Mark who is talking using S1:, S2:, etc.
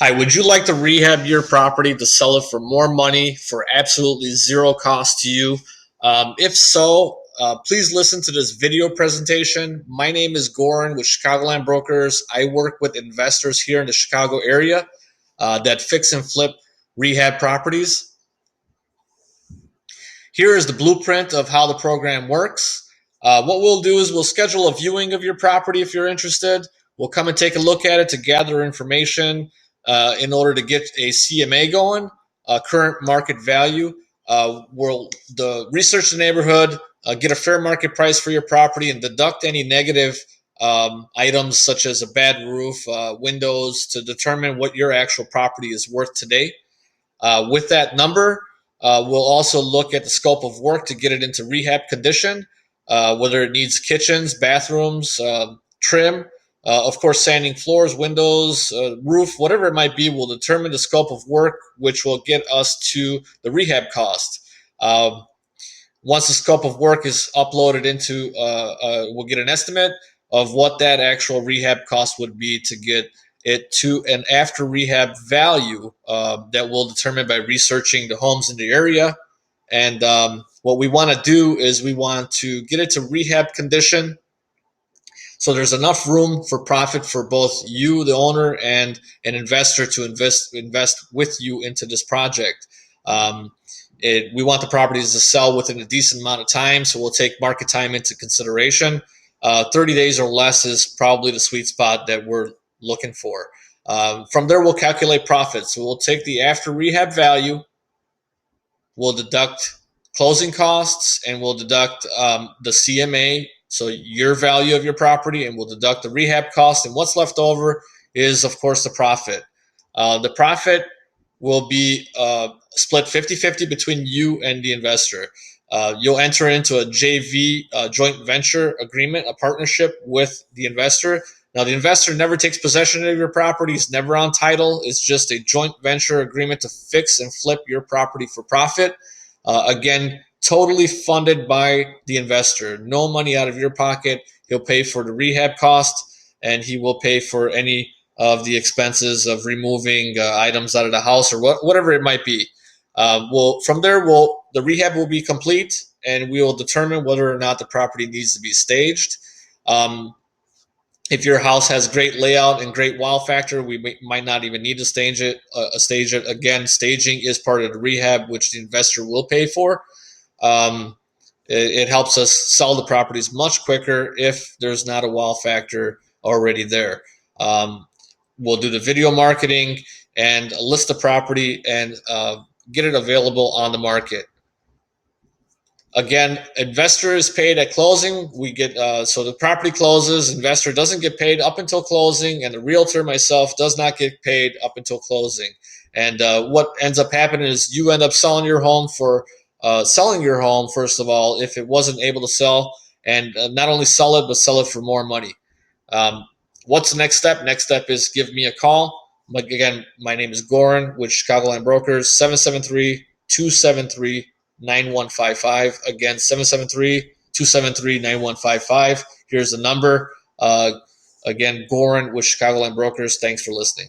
S1: Hi, would you like to rehab your property to sell it for more money for absolutely zero cost to you? If so, please listen to this video presentation. My name is Goran with Chicagoland Brokers. I work with investors here in the Chicago area that fix and flip rehab properties. Here is the blueprint of how the program works. What we'll do is we'll schedule a viewing of your property if you're interested. We'll come and take a look at it to gather information in order to get a CMA going, current market value. We'll research the neighborhood, get a fair market price for your property, and deduct any negative items such as a bad roof, windows, to determine what your actual property is worth today. With that number, we'll also look at the scope of work to get it into rehab condition, whether it needs kitchens, bathrooms, trim, of course, sanding floors, windows, roof, whatever it might be, will determine the scope of work, which will get us to the rehab cost. Once the scope of work is uploaded into, we'll get an estimate of what that actual rehab cost would be to get it to an after rehab value that we'll determine by researching the homes in the area. And what we want to do is we want to get it to rehab condition so there's enough room for profit for both you, the owner, and an investor to invest with you into this project. We want the properties to sell within a decent amount of time, so we'll take market time into consideration. 30 days or less is probably the sweet spot that we're looking for. From there, we'll calculate profits. So we'll take the after rehab value, we'll deduct closing costs, and we'll deduct the CMA, so your value of your property, and we'll deduct the rehab cost. And what's left over is, of course, the profit. The profit will be split 50-50 between you and the investor. You'll enter into a JV, joint venture agreement, a partnership with the investor. Now, the investor never takes possession of your property. It's never on title. It's just a joint venture agreement to fix and flip your property for profit. Again, totally funded by the investor. No money out of your pocket. He'll pay for the rehab cost, and he will pay for any of the expenses of removing items out of the house or whatever it might be. From there, the rehab will be complete, and we will determine whether or not the property needs to be staged. If your house has great layout and great wow factor, we might not even need to stage it. Again, staging is part of the rehab, which the investor will pay for. It helps us sell the properties much quicker if there's not a wow factor already there. We'll do the video marketing and list the property and get it available on the market. Again, investor is paid at closing. We get so the property closes, investor doesn't get paid up until closing, and the realtor, myself, does not get paid up until closing. And what ends up happening is you end up selling your home first of all, if it wasn't able to sell, and not only sell it but sell it for more money. What's the next step? Next step is give me a call. Again, my name is Goran with Chicagoland Brokers, 773-273-9155. Again, 773-273-9155. Here's the number. Again, Goran with Chicagoland Brokers. Thanks for listening.